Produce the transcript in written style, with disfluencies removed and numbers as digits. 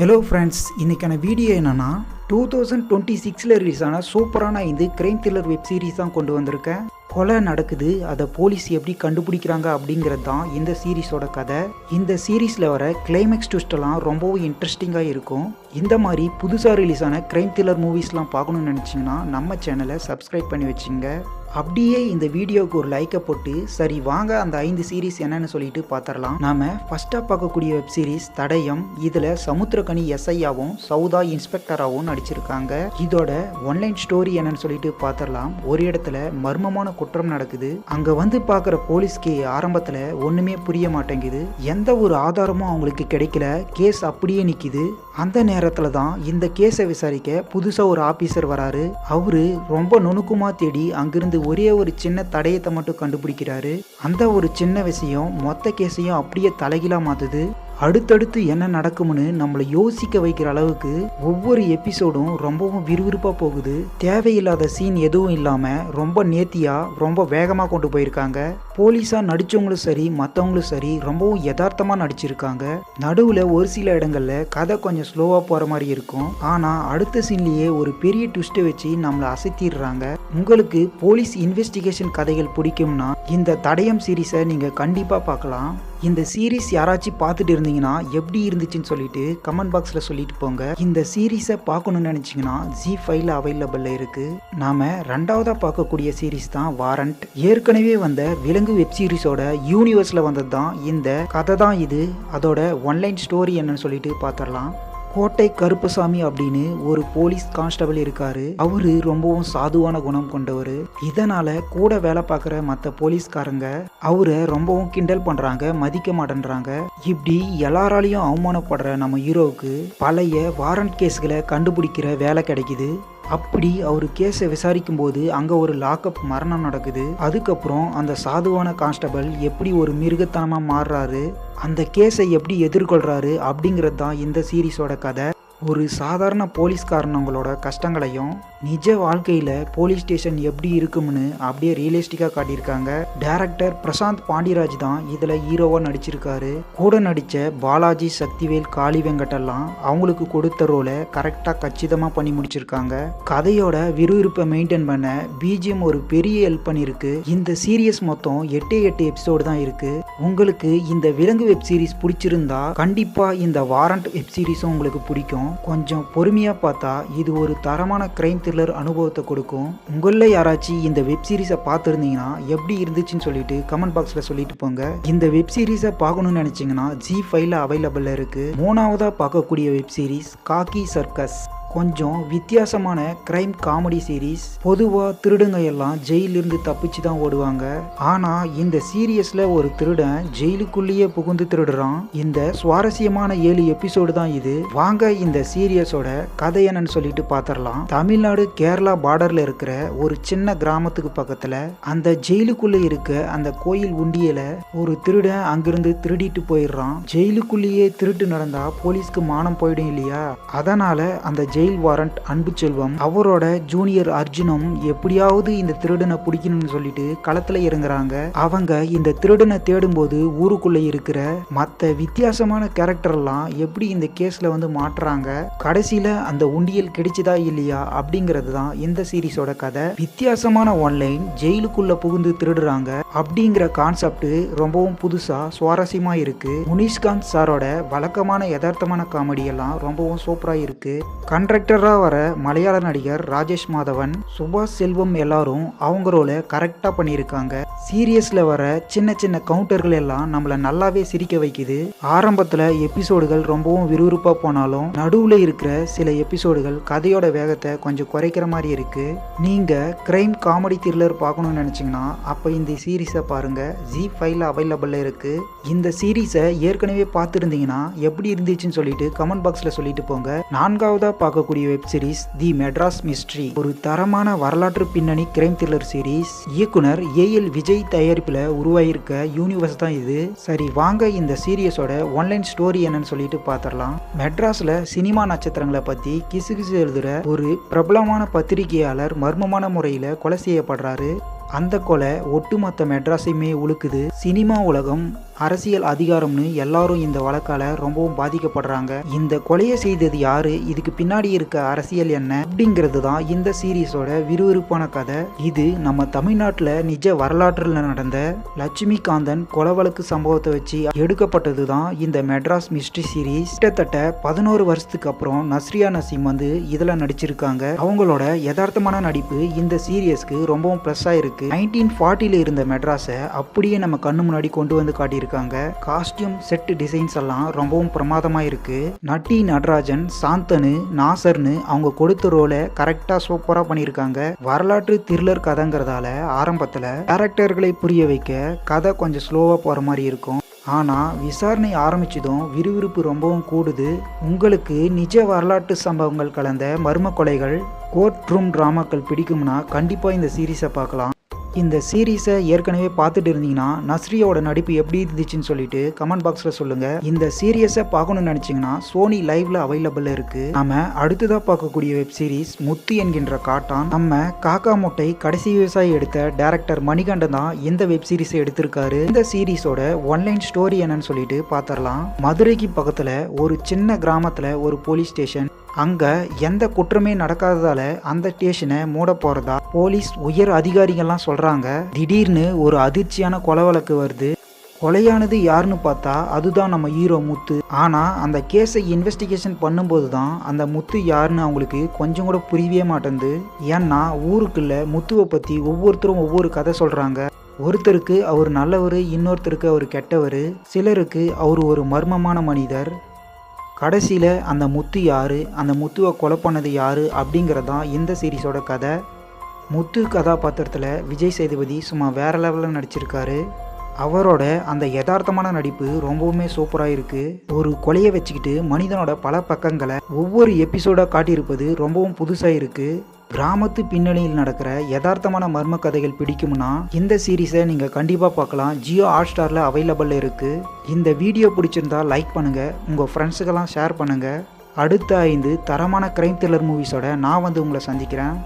Hello friends, இன்றைக்கான video என்னென்னா 2026 release ஆன சூப்பரான 5 கிரைம் த்ரில்லர் வெப் சீரிஸ் தான் கொண்டு வந்திருக்கேன். கொலை நடக்குது, அதை போலீஸ் எப்படி கண்டுபிடிக்கிறாங்க அப்படிங்கிறது தான் இந்த சீரீஸோட கதை. இந்த சீரீஸில் வர கிளைமேக்ஸ் ட்விஸ்டெல்லாம் ரொம்பவும் இன்ட்ரெஸ்டிங்காக இருக்கும். இந்த மாதிரி புதுசாக ரிலீஸ் ஆன கிரைம் த்ரில்லர் மூவிஸ்லாம் பார்க்கணுன்னு நினச்சிங்கன்னா நம்ம சேனலை சப்ஸ்கிரைப் பண்ணி வச்சுங்க. அப்படியே இந்த வீடியோவுக்கு ஒரு லைக்கை போட்டு சரி வாங்க அந்த 5 சீரீஸ் என்னன்னு சொல்லிட்டு பார்த்துடலாம். நாம ஃபர்ஸ்டா பார்க்கக்கூடிய வெப் சீரிஸ் தடயம். இதுல சமுத்திரகனி எஸ்ஐயாவும் சௌதா இன்ஸ்பெக்டராகவும் நடிச்சிருக்காங்க. இதோட ஒன்லைன் ஸ்டோரி என்னன்னு சொல்லிட்டு பார்த்துடலாம். ஒரு இடத்துல மர்மமான குற்றம் நடக்குது. அங்க வந்து பார்க்குற போலீஸ்க்கு ஆரம்பத்துல ஒண்ணுமே புரிய மாட்டேங்குது. எந்த ஒரு ஆதாரமும் அவங்களுக்கு கிடைக்கல. கேஸ் அப்படியே நிக்குது. அந்த நேரத்துல தான் இந்த கேஸை விசாரிக்க புதுசா ஒரு ஆபீசர் வராரு. அவரு ரொம்ப நுணுக்கமா தேடி அங்கிருந்து ஒரே ஒரு சின்ன தடயத்தை மட்டும் கண்டுபிடிக்கிறாரு. அந்த ஒரு சின்ன விஷயம் மொத்த கேஸையும் அப்படியே தலைகீழா மாத்துது. அடுத்தடுத்து என்ன நடக்கும்னு நம்மளை யோசிக்க வைக்கிற அளவுக்கு ஒவ்வொரு எபிசோடும் ரொம்பவும் விறுவிறுப்பா போகுது. தேவையில்லாத சீன் எதுவும் இல்லாம ரொம்ப நேர்த்தியா ரொம்ப வேகமா கொண்டு போயிருக்காங்க. போலீஸா நடிச்சவங்களும் சரி மற்றவங்களும் சரி ரொம்பவும் யதார்த்தமா நடிச்சிருக்காங்க. நடுவுல ஒரு சில இடங்கள்ல கதை கொஞ்சம் ஸ்லோவா போற மாதிரி இருக்கும். ஆனா அடுத்த சீன்லயே ஒரு பெரிய ட்விஸ்ட்டை வச்சு நம்மளை அசைத்திடுறாங்க. உங்களுக்கு போலீஸ் இன்வெஸ்டிகேஷன் கதைகள் பிடிக்கும்னா இந்த தடயம் சீரீஸை நீங்க கண்டிப்பா பார்க்கலாம். இந்த சீரீஸ் யாராச்சும் பார்த்துட்டு இருந்தீங்கன்னா எப்படி இருந்துச்சுன்னு சொல்லிட்டு கமெண்ட் பாக்ஸ்ல சொல்லிட்டு போங்க. இந்த சீரீஸை பார்க்கணும்னு நினைச்சீங்கன்னா ZEE5ல அவைலபிள்ல இருக்கு. நாம ரெண்டாவதா பார்க்கக்கூடிய சீரீஸ் தான் வாரண்ட். ஏற்கனவே வந்த விலங்கு வெப் சீரிஸோட யூனிவர்ஸ்ல வந்தது தான் இந்த கதை தான் இது. அதோட ஒன்லைன் ஸ்டோரி என்னன்னு சொல்லிட்டு பார்த்துடலாம். கோட்டை கருப்பசாமி அப்படின்னு ஒரு போலீஸ் கான்ஸ்டபிள் இருக்காரு. அவரு ரொம்பவும் சாதுவான குணம் கொண்டவர். இதனால கூட வேலை பார்க்குற மற்ற போலீஸ்காரங்க அவரை ரொம்பவும் கிண்டல் பண்றாங்க, மதிக்க மாட்டேன்றாங்க. இப்படி எல்லாராலையும் அவமானப்படுற நம்ம ஹீரோவுக்கு பழைய வாரண்ட் கேஸ்களை கண்டுபிடிக்கிற வேலை கிடைக்குது. அப்படி அவர் கேஸை விசாரிக்கும் போது அங்க ஒரு லாக்அப் மரணம் நடக்குது. அதுக்கப்புறம் அந்த சாதுவான கான்ஸ்டபிள் எப்படி ஒரு மிருகத்தனமா மாறுறாரு, அந்த கேஸை எப்படி எதிர்கொள்றாரு அப்படிங்கிறது தான் இந்த சீரீஸோட கதை. ஒரு சாதாரண போலீஸ்காரனவங்களோட கஷ்டங்களையும் நிஜ வாழ்க்கையில போலீஸ் ஸ்டேஷன் எப்படி இருக்கும்னு அப்படியே ரியலிஸ்டிக்கா காட்டியிருக்காங்க. டைரக்டர் பிரசாந்த் பாண்டிராஜ் தான் இதுல ஹீரோவா நடிச்சிருக்காரு. கூட நடிச்ச பாலாஜி, சக்திவேல், காளி வெங்கடெல்லாம் அவங்களுக்கு கொடுத்த ரோலை கரெக்டா கச்சிதமா பண்ணி முடிச்சிருக்காங்க. கதையோட விறுவிறுப்பை மெயின்டைன் பண்ண பிஜிஎம் ஒரு பெரிய ஹெல்ப் பண்ணிருக்கு. இந்த சீரியஸ் மொத்தம் 8 எபிசோடு தான் இருக்கு. உங்களுக்கு இந்த விலங்கு வெப் சீரிஸ் பிடிச்சிருந்தா கண்டிப்பா இந்த வாரண்ட் வெப் சீரிஸும் உங்களுக்கு பிடிக்கும். கொஞ்சம் பொறுமையா பார்த்தா இது ஒரு தரமான கிரைம் த்ரில்லர் அனுபவத்தை கொடுக்கும். உங்களில் யாராச்சும் இந்த வெப் சீரிஸை பார்த்துருந்தீங்கன்னா எப்படி இருந்துச்சுன்னு சொல்லிட்டு கமெண்ட் பாக்ஸ்ல சொல்லிட்டு போங்க. இந்த வெப் சீரிஸை பார்க்கணும்னு நினைச்சீங்கன்னா ZEE5ல அவைலபிள்ல இருக்கு. மூணாவதா பார்க்கக்கூடிய வெப் சீரிஸ் காக்கி சர்க்கஸ். கொஞ்சம் வித்தியாசமான கிரைம் காமெடி சீரீஸ். பொதுவாக திருடுங்க எல்லாம் ஜெயிலிருந்து தப்பிச்சு தான் ஓடுவாங்க. ஆனா இந்த சீரியஸ்ல ஒரு திருடன் ஜெயிலுக்குள்ளேயே புகுந்து திருடுறான். இந்த சுவாரஸ்யமான 7 எபிசோடு தான் இது. வாங்க இந்த சீரியஸோட கதை என்னன்னு சொல்லிட்டு பார்த்துடலாம். தமிழ்நாடு கேரளா பார்டர்ல இருக்கிற ஒரு சின்ன கிராமத்துக்கு பக்கத்துல அந்த ஜெயிலுக்குள்ள இருக்க அந்த கோயில் உண்டியல ஒரு திருடன் அங்கிருந்து திருடிட்டு போயிடுறான். ஜெயிலுக்குள்ளேயே திருட்டு நடந்தா போலீஸ்க்கு மானம் போயிடும் இல்லையா? அதனால அந்த ஜெயில் வாரண்ட் அன்பு செல்வம் அவரோட ஜூனியர் அர்ஜுனும் எப்படியாவது இந்த திருடனை பிடிக்கணும்னு சொல்லிட்டு களத்துல இறங்குறாங்க. அவங்க இந்த திருடனை தேடும் போது ஊருக்குள்ள இருக்கிற மற்ற வித்தியாசமான கேரக்டர் எல்லாம் எப்படி இந்த கேஸ்ல வந்து மாட்டுறாங்க, கடைசியில அந்த உண்டியல் கிடைச்சதா இல்லையா அப்படிங்கிறது தான் இந்த சீரிஸோட கதை. வித்தியாசமான ஒன்லைன் ஜெயிலுக்குள்ள புகுந்து திருடுறாங்க அப்படிங்கிற கான்செப்ட் ரொம்பவும் புதுசா சுவாரஸ்யமா இருக்கு. முனிஷ்காந்த் சாரோட வழக்கமான யதார்த்தமான காமெடி எல்லாம் ரொம்பவும் சூப்பரா இருக்கு. கண்ட்ராக்டரா வர மலையாள நடிகர் ராஜேஷ் மாதவன், சுபாஷ் செல்வம் எல்லாரும் அவங்க ரோலை கரெக்டா பண்ணியிருக்காங்க. சீரியஸ்ல வர சின்ன சின்ன கவுண்டர்கள் எல்லாம் நம்மளை நல்லாவே சிரிக்க வைக்குது. ஆரம்பத்துல எபிசோடுகள் ரொம்பவும் விறுவிறுப்பா போனாலும் நடுவுல இருக்கிற சில எபிசோடுகள் கதையோட வேகத்தை கொஞ்சம் குறைக்கிற மாதிரி இருக்கு. நீங்க கிரைம் காமெடி த்ரில்லர் பார்க்கணும்னு நினைச்சீங்கன்னா அப்ப இந்த சீரீஸை பாருங்க. ZEE5ல அவைலபிள்ல இருக்கு. இந்த சீரீஸை ஏற்கனவே பார்த்துருந்தீங்கன்னா எப்படி இருந்துச்சுன்னு சொல்லிட்டு கமெண்ட் பாக்ஸ்ல சொல்லிட்டு போங்க. நான்காவதா பார்க்கக்கூடிய வெப் சீரிஸ் தி மெட்ராஸ் மிஸ்ட்ரி. ஒரு தரமான வரலாற்று பின்னணி கிரைம் த்ரில்லர் சீரிஸ். இயக்குனர் AL விஜய் தயாரிப்புல உருவாயிருக்க யூனிவர்ஸ் தான் இது. சரி வாங்க இந்த சீரியஸோட ஒன்லைன் ஸ்டோரி என்னன்னு சொல்லிட்டு பார்த்துடலாம். மெட்ராஸ்ல சினிமா நட்சத்திரங்களை பத்தி கிசுகிசு எழுதுற ஒரு பிரபலமான பத்திரிகையாளர் மர்மமான முறையில கொலை செய்யப்படுறாரு. அந்த கொலை ஒட்டுமொத்த மெட்ராஸையுமே உழுக்குது. சினிமா உலகம் அரசியல் அதிகாரம்னு எல்லாரும் இந்த வழக்கால ரொம்பவும் பாதிக்கப்படுறாங்க. இந்த கொலையை செய்தது யாரு, இதுக்கு பின்னாடி இருக்க அரசியல் என்ன அப்படிங்கிறது தான் இந்த சீரீஸோட விறுவிறுப்பான கதை. இது நம்ம தமிழ்நாட்டில் நிஜ வரலாற்றில் நடந்த லட்சுமிகாந்தன் கொலை வழக்கு சம்பவத்தை வச்சு எடுக்கப்பட்டது தான் இந்த மெட்ராஸ் மிஸ்ட்ரி சீரீஸ். கிட்டத்தட்ட 11 வருஷத்துக்கு அப்புறம் நஸ்ரியா நசீம் வந்து இதில் நடிச்சிருக்காங்க. அவங்களோட யதார்த்தமான நடிப்பு இந்த சீரியஸ்க்கு ரொம்பவும் ப்ளஸ் ஆயிருக்கு. 1940 இருந்த மெட்ராஸை அப்படியே நம்ம கண்ணு முன்னாடி கொண்டு வந்து காட்டியிருக்காங்க. காஸ்டியூம் செட் டிசைன்ஸ் எல்லாம் ரொம்பவும் பிரமாதமா இருக்கு. நட்டி நடராஜன், சாந்தனு, நாசர்னு அவங்க கொடுத்த ரோலை கரெக்டா சூப்பரா பண்ணியிருக்காங்க. வரலாற்று த்ரில்லர் கதைங்கிறதால ஆரம்பத்துல கேரக்டர்களை புரிய வைக்க கதை கொஞ்சம் ஸ்லோவா போற மாதிரி இருக்கும். ஆனால் விசாரணை ஆரம்பிச்சதும் விறுவிறுப்பு ரொம்பவும் கூடுது. உங்களுக்கு நிஜ வரலாற்று சம்பவங்கள் கலந்த மர்ம கொலைகள், கோர்ட் ரூம் டிராமாக்கள் பிடிக்கும்னா கண்டிப்பாக இந்த சீரீஸை பார்க்கலாம். இந்த சீரீஸை ஏற்கனவே பார்த்துட்டு இருந்தீங்கன்னா நஸ்ரியோட நடிப்பு எப்படி இருந்துச்சுன்னு சொல்லிட்டு கமெண்ட் பாக்ஸில் சொல்லுங்கள். இந்த சீரியஸை பார்க்கணும்னு நினச்சிங்கன்னா சோனி லைவ்ல அவைலபிள் இருக்குது. நம்ம அடுத்ததாக பார்க்கக்கூடிய வெப் சீரிஸ் முத்து என்கின்ற காட்டான். நம்ம காக்கா முட்டை கடைசி விவசாயி எடுத்த டைரக்டர் மணிகண்டன் தான் இந்த வெப் சீரிஸை எடுத்திருக்காரு. இந்த சீரீஸோட ஒன்லைன் ஸ்டோரி என்னன்னு சொல்லிட்டு பார்த்துடலாம். மதுரைக்கு பக்கத்தில் ஒரு சின்ன கிராமத்தில் ஒரு போலீஸ் ஸ்டேஷன். அங்கே எந்த குற்றமே நடக்காததால அந்த ஸ்டேஷனை மூட போகிறதா போலீஸ் உயர் அதிகாரிகள்லாம் சொல்கிறாங்க. திடீர்னு ஒரு அதிர்ச்சியான கொலை வழக்கு வருது. கொலையானது யாருன்னு பார்த்தா அதுதான் நம்ம ஹீரோ முத்து. ஆனால் அந்த கேஸை இன்வெஸ்டிகேஷன் பண்ணும்போது தான் அந்த முத்து யாருன்னு அவங்களுக்கு கொஞ்சம் கூட புரியவே மாட்டேங்குது. ஏன்னா ஊருக்குள்ள முத்துவை பற்றி ஒவ்வொருத்தரும் ஒவ்வொரு கதை சொல்கிறாங்க. ஒருத்தருக்கு அவர் நல்லவர், இன்னொருத்தருக்கு அவர் கெட்டவர், சிலருக்கு அவர் ஒரு மர்மமான மனிதர். கடைசியில் அந்த முத்து யார், அந்த முத்துவை கொலை பண்ணது யார் அப்படிங்கிறதான் இந்த சீரீஸோட கதை. முத்து கதாபாத்திரத்தில் விஜய் சேதுபதி சும்மா வேறு லெவலில் நடிச்சிருக்காரு. அவரோட அந்த யதார்த்தமான நடிப்பு ரொம்பவுமே சூப்பராக இருக்குது. ஒரு கொலையை வச்சுக்கிட்டு மனிதனோட பல பக்கங்களை ஒவ்வொரு எபிசோடாக காட்டியிருப்பது ரொம்பவும் புதுசாக இருக்குது. கிராமத்து பின்னணியில் நடக்கிற யதார்த்தமான மர்ம கதைகள் பிடிக்கும்னா இந்த சீரீஸை நீங்கள் கண்டிப்பாக பார்க்கலாம். ஜியோ ஹாட்ஸ்டாரில் அவைலபிள் இருக்குது. இந்த வீடியோ பிடிச்சிருந்தா லைக் பண்ணுங்கள், உங்கள் ஃப்ரெண்ட்ஸுக்கெல்லாம் ஷேர் பண்ணுங்கள். அடுத்த 5 தரமான கிரைம் த்ரில்லர் மூவிஸோட நான் வந்து உங்களை சந்திக்கிறேன்.